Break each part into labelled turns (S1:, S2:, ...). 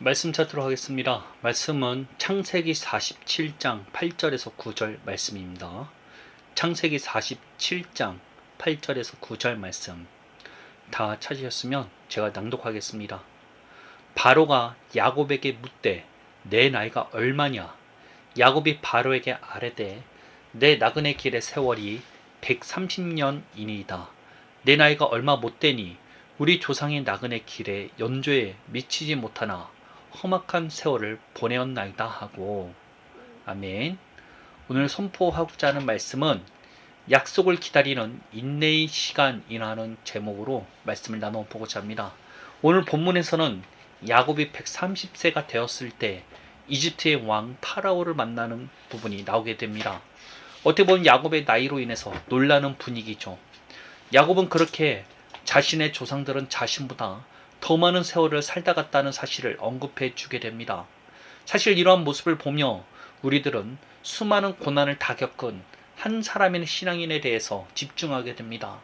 S1: 말씀 찾도록 하겠습니다. 말씀은 창세기 47장 8절에서 9절 말씀입니다. 창세기 47장 8절에서 9절 말씀 다 찾으셨으면 제가 낭독하겠습니다. 바로가 야곱에게 묻되 내 나이가 얼마냐? 야곱이 바로에게 아뢰되 내 나그네 길의 세월이 130년이니이다. 내 나이가 얼마 못되니 우리 조상의 나그네 길에 연조에 미치지 못하나 험악한 세월을 보내었나이다 하고. 아멘. 오늘 선포하고자 하는 말씀은 약속을 기다리는 인내의 시간이라는 제목으로 말씀을 나눠보고자 합니다. 오늘 본문에서는 야곱이 130세가 되었을 때 이집트의 왕 파라오를 만나는 부분이 나오게 됩니다. 어떻게 보면 야곱의 나이로 인해서 놀라는 분위기죠. 야곱은 그렇게 자신의 조상들은 자신보다 더 많은 세월을 살다 갔다는 사실을 언급해 주게 됩니다. 사실 이러한 모습을 보며 우리들은 수많은 고난을 다 겪은 한 사람의 신앙인에 대해서 집중하게 됩니다.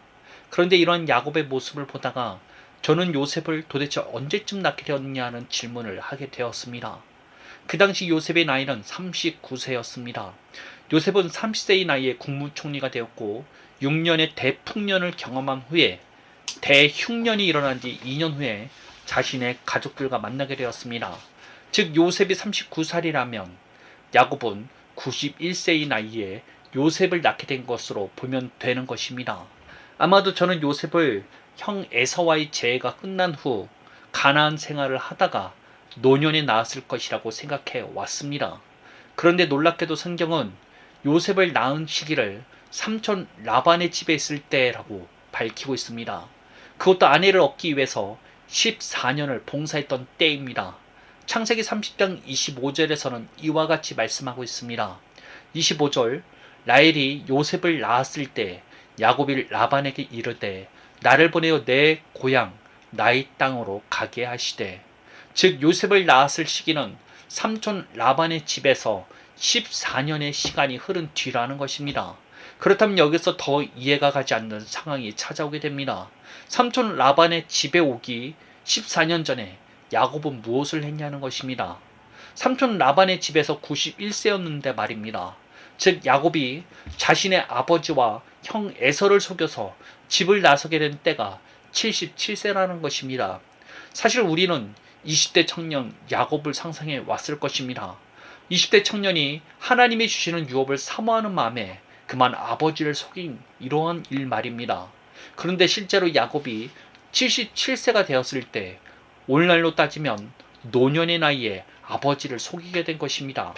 S1: 그런데 이러한 야곱의 모습을 보다가 저는 요셉을 도대체 언제쯤 낳게 되었느냐 하는 질문을 하게 되었습니다. 그 당시 요셉의 나이는 39세였습니다. 요셉은 30세의 나이에 국무총리가 되었고 6년의 대풍년을 경험한 후에 대흉년이 일어난 지 2년 후에 자신의 가족들과 만나게 되었습니다. 즉 요셉이 39살이라면 야곱은 91세의 나이에 요셉을 낳게 된 것으로 보면 되는 것입니다. 아마도 저는 요셉을 형 에서와의 재해가 끝난 후 가나안 생활을 하다가 노년에 낳았을 것이라고 생각해 왔습니다. 그런데 놀랍게도 성경은 요셉을 낳은 시기를 삼촌 라반의 집에 있을 때라고 밝히고 있습니다. 그것도 아내를 얻기 위해서 14년을 봉사했던 때입니다. 창세기 30장 25절에서는 이와 같이 말씀하고 있습니다. 25절 라헬이 요셉을 낳았을 때 야곱이 라반에게 이르되 나를 보내어 내 고향 나의 땅으로 가게 하시되. 즉 요셉을 낳았을 시기는 삼촌 라반의 집에서 14년의 시간이 흐른 뒤라는 것입니다. 그렇다면 여기서 더 이해가 가지 않는 상황이 찾아오게 됩니다. 삼촌 라반의 집에 오기 14년 전에 야곱은 무엇을 했냐는 것입니다. 삼촌 라반의 집에서 91세였는데 말입니다. 즉 야곱이 자신의 아버지와 형 에서를 속여서 집을 나서게 된 때가 77세라는 것입니다. 사실 우리는 20대 청년 야곱을 상상해 왔을 것입니다. 20대 청년이 하나님이 주시는 유업을 사모하는 마음에 그만 아버지를 속인 이러한 일 말입니다. 그런데 실제로 야곱이 77세가 되었을 때 오늘날로 따지면 노년의 나이에 아버지를 속이게 된 것입니다.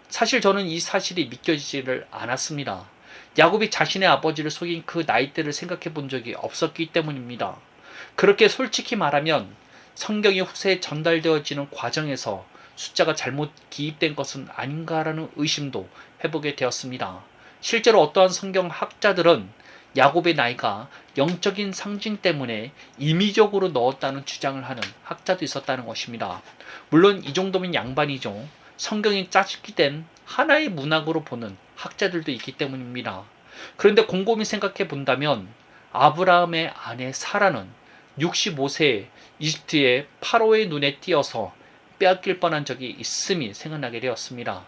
S1: 사실 저는 이 사실이 믿겨지지를 않았습니다. 야곱이 자신의 아버지를 속인 그 나이대를 생각해 본 적이 없었기 때문입니다. 그렇게 솔직히 말하면 성경이 후세에 전달되어지는 과정에서 숫자가 잘못 기입된 것은 아닌가라는 의심도 해보게 되었습니다. 실제로 어떠한 성경 학자들은 야곱의 나이가 영적인 상징 때문에 임의적으로 넣었다는 주장을 하는 학자도 있었다는 것입니다. 물론 이 정도면 양반이죠. 성경이 짜집기된 하나의 문학으로 보는 학자들도 있기 때문입니다. 그런데 곰곰이 생각해 본다면 아브라함의 아내 사라는 65세에 이집트의 파로의 눈에 띄어서 빼앗길 뻔한 적이 있음이 생각나게 되었습니다.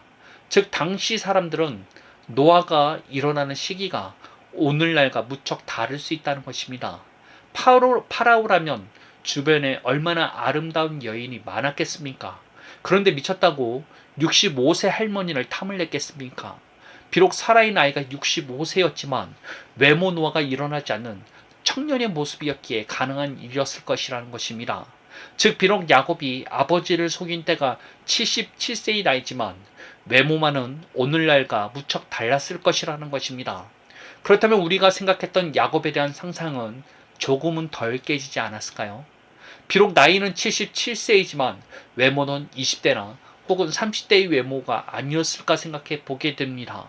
S1: 즉 당시 사람들은 노아가 일어나는 시기가 오늘날과 무척 다를 수 있다는 것입니다. 파라오라면 주변에 얼마나 아름다운 여인이 많았겠습니까? 그런데 미쳤다고 65세 할머니를 탐을 냈겠습니까? 비록 사라의 나이가 65세였지만 외모 노화가 일어나지 않는 청년의 모습이었기에 가능한 일이었을 것이라는 것입니다. 즉 비록 야곱이 아버지를 속인 때가 77세의 나이지만 외모만은 오늘날과 무척 달랐을 것이라는 것입니다. 그렇다면 우리가 생각했던 야곱에 대한 상상은 조금은 덜 깨지지 않았을까요? 비록 나이는 77세이지만 외모는 20대나 혹은 30대의 외모가 아니었을까 생각해 보게 됩니다.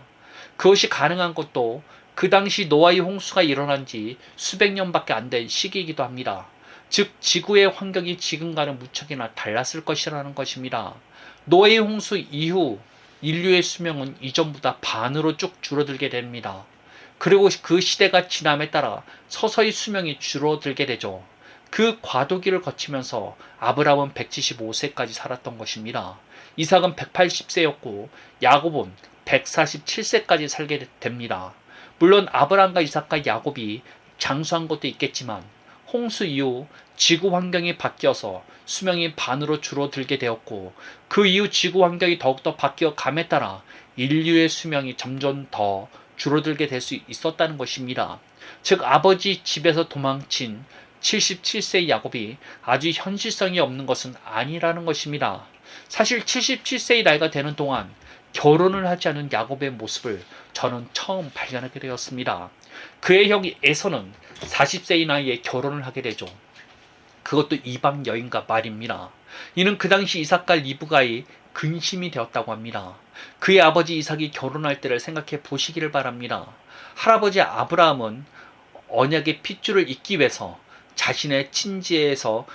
S1: 그것이 가능한 것도 그 당시 노아의 홍수가 일어난 지 수백 년밖에 안 된 시기이기도 합니다. 즉 지구의 환경이 지금과는 무척이나 달랐을 것이라는 것입니다. 노아의 홍수 이후 인류의 수명은 이전보다 반으로 쭉 줄어들게 됩니다. 그리고 그 시대가 지남에 따라 서서히 수명이 줄어들게 되죠. 그 과도기를 거치면서 아브라함은 175세까지 살았던 것입니다. 이삭은 180세였고 야곱은 147세까지 살게 됩니다. 물론 아브라함과 이삭과 야곱이 장수한 것도 있겠지만 홍수 이후 지구 환경이 바뀌어서 수명이 반으로 줄어들게 되었고, 그 이후 지구 환경이 더욱더 바뀌어 감에 따라 인류의 수명이 점점 더 줄어들게 될 수 있었다는 것입니다. 즉 아버지 집에서 도망친 77세의 야곱이 아주 현실성이 없는 것은 아니라는 것입니다. 사실 77세의 나이가 되는 동안 결혼을 하지 않은 야곱의 모습을 저는 처음 발견하게 되었습니다. 그의 형 에서는 40세의 나이에 결혼을 하게 되죠. 그것도 이방 여인과 말입니다. 이는 그 당시 이삭과 리브가의 근심이 되었다고 합니다. 그의 아버지 이삭이 결혼할 때를 생각해 보시기를 바랍니다. 할아버지 아브라함은 언약의 핏줄을 잇기 위해서 자신의 친지에서까지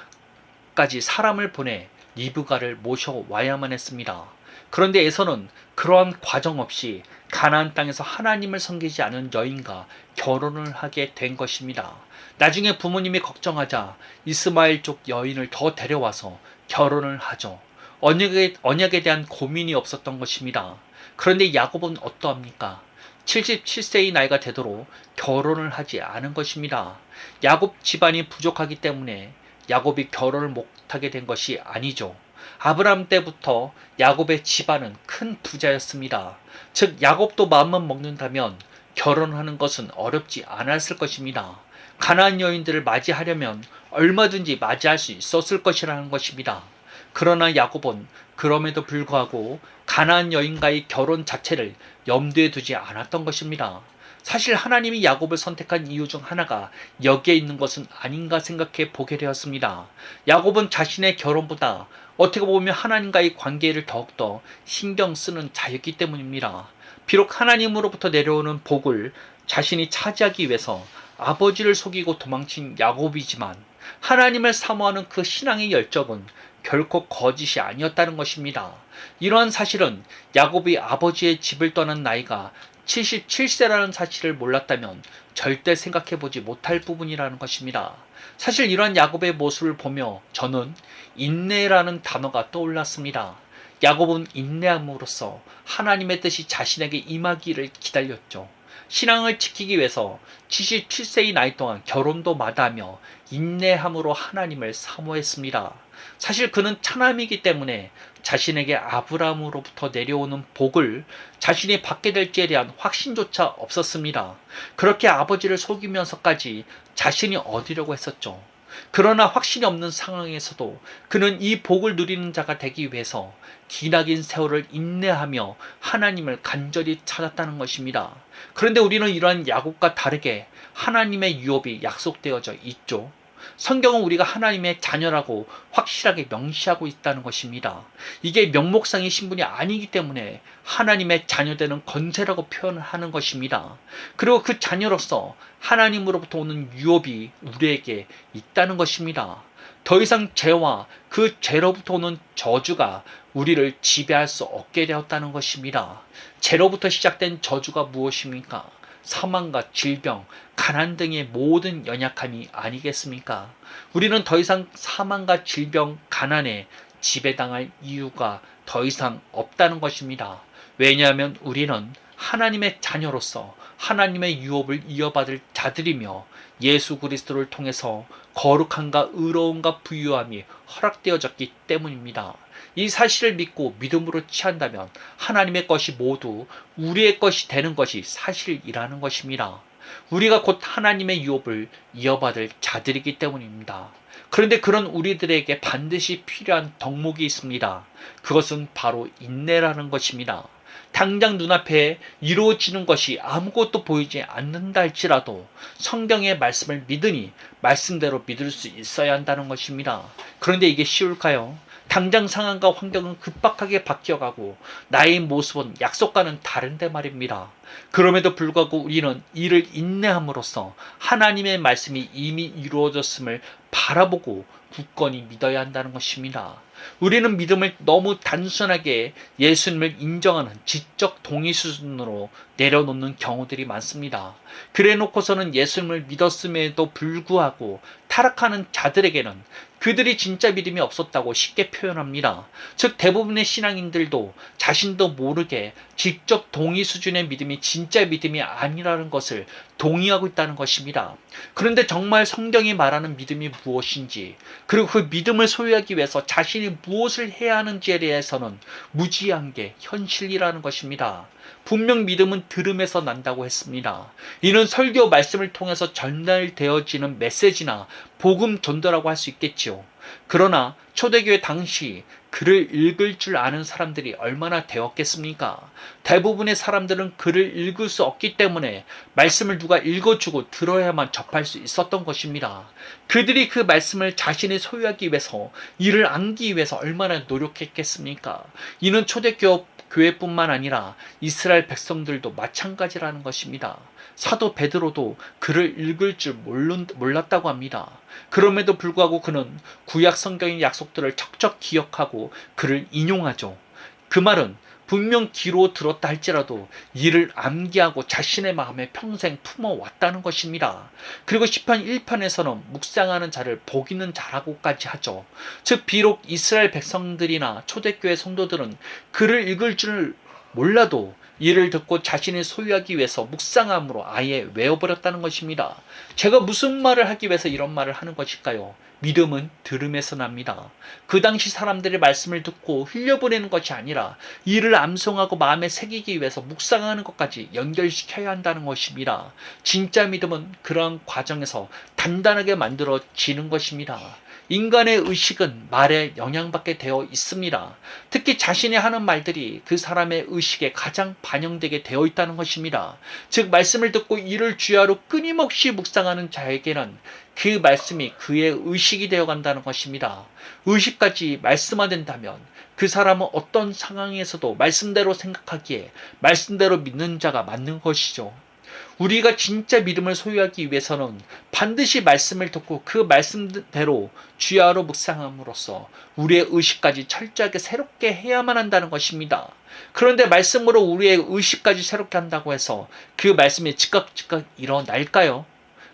S1: 사람을 보내 리브가를 모셔와야만 했습니다. 그런데 에서는 그러한 과정 없이 가나안 땅에서 하나님을 섬기지 않은 여인과 결혼을 하게 된 것입니다. 나중에 부모님이 걱정하자 이스마엘족 여인을 더 데려와서 결혼을 하죠. 언약에 대한 고민이 없었던 것입니다. 그런데 야곱은 어떠합니까? 77세의 나이가 되도록 결혼을 하지 않은 것입니다. 야곱 집안이 부족하기 때문에 야곱이 결혼을 못하게 된 것이 아니죠. 아브라함 때부터 야곱의 집안은 큰 부자였습니다. 즉 야곱도 마음만 먹는다면 결혼하는 것은 어렵지 않았을 것입니다. 가나안 여인들을 맞이하려면 얼마든지 맞이할 수 있었을 것이라는 것입니다. 그러나 야곱은 그럼에도 불구하고 가나안 여인과의 결혼 자체를 염두에 두지 않았던 것입니다. 사실 하나님이 야곱을 선택한 이유 중 하나가 여기에 있는 것은 아닌가 생각해 보게 되었습니다. 야곱은 자신의 결혼보다 어떻게 보면 하나님과의 관계를 더욱더 신경 쓰는 자였기 때문입니다. 비록 하나님으로부터 내려오는 복을 자신이 차지하기 위해서 아버지를 속이고 도망친 야곱이지만 하나님을 사모하는 그 신앙의 열정은 결코 거짓이 아니었다는 것입니다. 이러한 사실은 야곱이 아버지의 집을 떠난 나이가 77세라는 사실을 몰랐다면 절대 생각해보지 못할 부분이라는 것입니다. 사실 이러한 야곱의 모습을 보며 저는 인내라는 단어가 떠올랐습니다. 야곱은 인내함으로써 하나님의 뜻이 자신에게 임하기를 기다렸죠. 신앙을 지키기 위해서 77세의 나이 동안 결혼도 마다하며 인내함으로 하나님을 사모했습니다. 사실 그는 차남이기 때문에 자신에게 아브라함으로부터 내려오는 복을 자신이 받게 될지에 대한 확신조차 없었습니다. 그렇게 아버지를 속이면서까지 자신이 얻으려고 했었죠. 그러나 확신이 없는 상황에서도 그는 이 복을 누리는 자가 되기 위해서 기나긴 세월을 인내하며 하나님을 간절히 찾았다는 것입니다. 그런데 우리는 이러한 야곱과 다르게 하나님의 유업이 약속되어져 있죠. 성경은 우리가 하나님의 자녀라고 확실하게 명시하고 있다는 것입니다. 이게 명목상의 신분이 아니기 때문에 하나님의 자녀되는 권세라고 표현을 하는 것입니다. 그리고 그 자녀로서 하나님으로부터 오는 유업이 우리에게 있다는 것입니다. 더 이상 죄와 그 죄로부터 오는 저주가 우리를 지배할 수 없게 되었다는 것입니다. 죄로부터 시작된 저주가 무엇입니까? 사망과 질병, 가난 등의 모든 연약함이 아니겠습니까? 우리는 더 이상 사망과 질병, 가난에 지배당할 이유가 더 이상 없다는 것입니다. 왜냐하면 우리는 하나님의 자녀로서 하나님의 유업을 이어받을 자들이며 예수 그리스도를 통해서 거룩함과 의로움과 부유함이 허락되어졌기 때문입니다. 이 사실을 믿고 믿음으로 취한다면 하나님의 것이 모두 우리의 것이 되는 것이 사실이라는 것입니다. 우리가 곧 하나님의 유업을 이어받을 자들이기 때문입니다. 그런데 그런 우리들에게 반드시 필요한 덕목이 있습니다. 그것은 바로 인내라는 것입니다. 당장 눈앞에 이루어지는 것이 아무것도 보이지 않는다 할지라도 성경의 말씀을 믿으니 말씀대로 믿을 수 있어야 한다는 것입니다. 그런데 이게 쉬울까요? 당장 상황과 환경은 급박하게 바뀌어가고 나의 모습은 약속과는 다른데 말입니다. 그럼에도 불구하고 우리는 이를 인내함으로써 하나님의 말씀이 이미 이루어졌음을 바라보고 굳건히 믿어야 한다는 것입니다. 우리는 믿음을 너무 단순하게 예수님을 인정하는 지적 동의 수준으로 내려놓는 경우들이 많습니다. 그래 놓고서는 예수님을 믿었음에도 불구하고 타락하는 자들에게는 그들이 진짜 믿음이 없었다고 쉽게 표현합니다. 즉 대부분의 신앙인들도 자신도 모르게 직접 동의 수준의 믿음이 진짜 믿음이 아니라는 것을 동의하고 있다는 것입니다. 그런데 정말 성경이 말하는 믿음이 무엇인지, 그리고 그 믿음을 소유하기 위해서 자신이 무엇을 해야 하는지에 대해서는 무지한 게 현실이라는 것입니다. 분명 믿음은 들음에서 난다고 했습니다. 이는 설교 말씀을 통해서 전달되어지는 메시지나 복음 전도라고 할 수 있겠지요. 그러나 초대교회 당시 글을 읽을 줄 아는 사람들이 얼마나 되었겠습니까? 대부분의 사람들은 글을 읽을 수 없기 때문에 말씀을 누가 읽어주고 들어야만 접할 수 있었던 것입니다. 그들이 그 말씀을 자신이 소유하기 위해서, 이를 암기 위해서 얼마나 노력했겠습니까? 이는 초대교회뿐만 아니라 이스라엘 백성들도 마찬가지라는 것입니다. 사도 베드로도 글을 읽을 줄 몰랐다고 합니다. 그럼에도 불구하고 그는 구약 성경의 약속들을 척척 기억하고 그를 인용하죠. 그 말은 분명 귀로 들었다 할지라도 이를 암기하고 자신의 마음에 평생 품어왔다는 것입니다. 그리고 시편 1편에서는 묵상하는 자를 복 있는 자라고까지 하죠. 즉 비록 이스라엘 백성들이나 초대교회 성도들은 글을 읽을 줄 몰라도 이를 듣고 자신이 소유하기 위해서 묵상함으로 아예 외워버렸다는 것입니다. 제가 무슨 말을 하기 위해서 이런 말을 하는 것일까요? 믿음은 들음에서 납니다. 그 당시 사람들의 말씀을 듣고 흘려보내는 것이 아니라 이를 암송하고 마음에 새기기 위해서 묵상하는 것까지 연결시켜야 한다는 것입니다. 진짜 믿음은 그러한 과정에서 단단하게 만들어지는 것입니다. 인간의 의식은 말에 영향받게 되어 있습니다. 특히 자신이 하는 말들이 그 사람의 의식에 가장 반영되게 되어 있다는 것입니다. 즉 말씀을 듣고 이를 주야로 끊임없이 묵상하는 자에게는 그 말씀이 그의 의식이 되어 간다는 것입니다. 의식까지 말씀화된다면 그 사람은 어떤 상황에서도 말씀대로 생각하기에 말씀대로 믿는 자가 맞는 것이죠. 우리가 진짜 믿음을 소유하기 위해서는 반드시 말씀을 듣고 그 말씀대로 주야로 묵상함으로써 우리의 의식까지 철저하게 새롭게 해야만 한다는 것입니다. 그런데 말씀으로 우리의 의식까지 새롭게 한다고 해서 그 말씀이 즉각 일어날까요?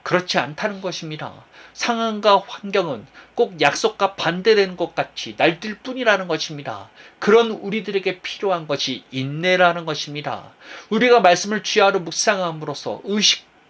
S1: 그렇지 않다는 것입니다. 상황과 환경은 꼭 약속과 반대되는 것 같이 날뛸 뿐이라는 것입니다. 그런 우리들에게 필요한 것이 인내라는 것입니다. 우리가 말씀을 주야로 묵상함으로써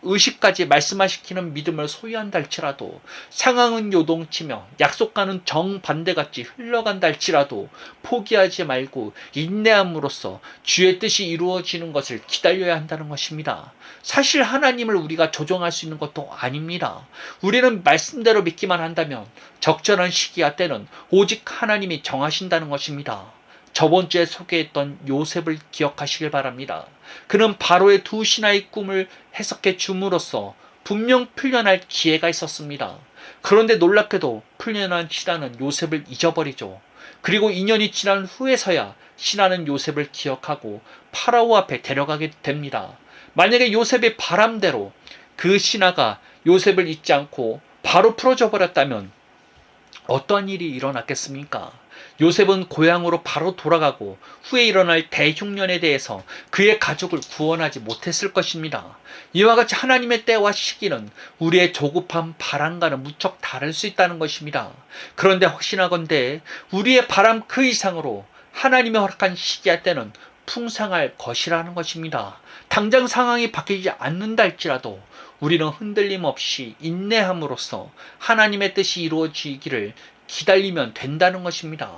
S1: 의식까지 말씀화시키는 믿음을 소유한다 할지라도 상황은 요동치며 약속과는 정반대같이 흘러간다 할지라도 포기하지 말고 인내함으로써 주의 뜻이 이루어지는 것을 기다려야 한다는 것입니다. 사실 하나님을 우리가 조종할 수 있는 것도 아닙니다. 우리는 말씀대로 믿기만 한다면 적절한 시기와 때는 오직 하나님이 정하신다는 것입니다. 저번 주에 소개했던 요셉을 기억하시길 바랍니다. 그는 바로의 두 신하의 꿈을 해석해 줌으로써 분명 풀려날 기회가 있었습니다. 그런데 놀랍게도 풀려난 신하는 요셉을 잊어버리죠. 그리고 2년이 지난 후에서야 신하는 요셉을 기억하고 파라오 앞에 데려가게 됩니다. 만약에 요셉의 바람대로 그 신하가 요셉을 잊지 않고 바로 풀어줘 버렸다면 어떤 일이 일어났겠습니까? 요셉은 고향으로 바로 돌아가고 후에 일어날 대흉년에 대해서 그의 가족을 구원하지 못했을 것입니다. 이와 같이 하나님의 때와 시기는 우리의 조급한 바람과는 무척 다를 수 있다는 것입니다. 그런데 확신하건대 우리의 바람 그 이상으로 하나님의 허락한 시기와 때는 풍성할 것이라는 것입니다. 당장 상황이 바뀌지 않는다 할지라도 우리는 흔들림 없이 인내함으로써 하나님의 뜻이 이루어지기를 기다리면 된다는 것입니다.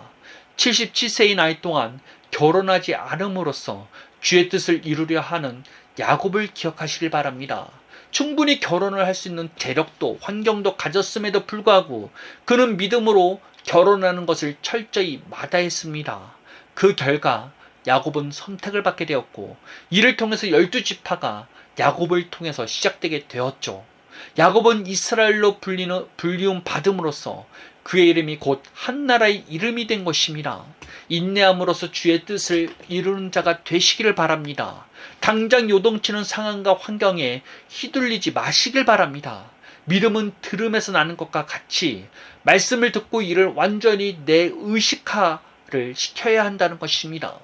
S1: 77세의 나이 동안 결혼하지 않음으로써 주의 뜻을 이루려 하는 야곱을 기억하시길 바랍니다. 충분히 결혼을 할 수 있는 재력도 환경도 가졌음에도 불구하고 그는 믿음으로 결혼하는 것을 철저히 마다했습니다. 그 결과 야곱은 선택을 받게 되었고 이를 통해서 12지파가 야곱을 통해서 시작되게 되었죠. 야곱은 이스라엘로 불리움 받음으로써 그의 이름이 곧 한 나라의 이름이 된 것입니다. 인내함으로써 주의 뜻을 이루는 자가 되시기를 바랍니다. 당장 요동치는 상황과 환경에 휘둘리지 마시길 바랍니다. 믿음은 들음에서 나는 것과 같이 말씀을 듣고 이를 완전히 내 의식화를 시켜야 한다는 것입니다.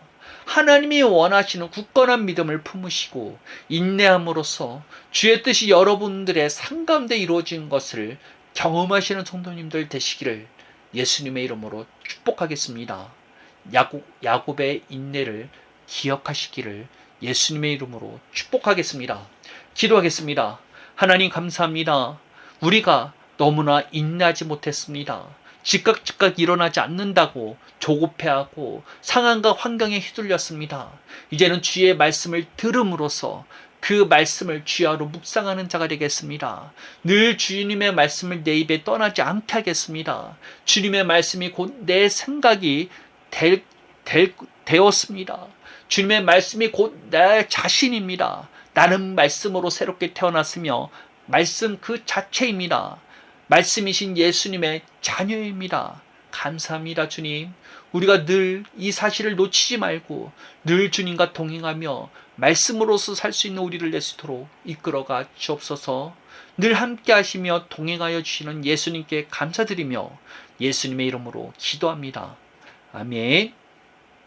S1: 하나님이 원하시는 굳건한 믿음을 품으시고 인내함으로써 주의 뜻이 여러분들의 삶 가운데 이루어진 것을 경험하시는 성도님들 되시기를 예수님의 이름으로 축복하겠습니다. 야곱의 인내를 기억하시기를 예수님의 이름으로 축복하겠습니다. 기도하겠습니다. 하나님 감사합니다. 우리가 너무나 인내하지 못했습니다. 즉각 일어나지 않는다고 조급해하고 상황과 환경에 휘둘렸습니다. 이제는 주의 말씀을 들음으로써 그 말씀을 주야로 묵상하는 자가 되겠습니다. 늘 주님의 말씀을 내 입에 떠나지 않게 하겠습니다. 주님의 말씀이 곧 내 생각이 되었습니다. 주님의 말씀이 곧 내 자신입니다. 나는 말씀으로 새롭게 태어났으며 말씀 그 자체입니다. 말씀이신 예수님의 자녀입니다. 감사합니다, 주님. 우리가 늘 이 사실을 놓치지 말고 늘 주님과 동행하며 말씀으로서 살 수 있는 우리를 낼 수 있도록 이끌어가 주옵소서. 늘 함께 하시며 동행하여 주시는 예수님께 감사드리며 예수님의 이름으로 기도합니다. 아멘.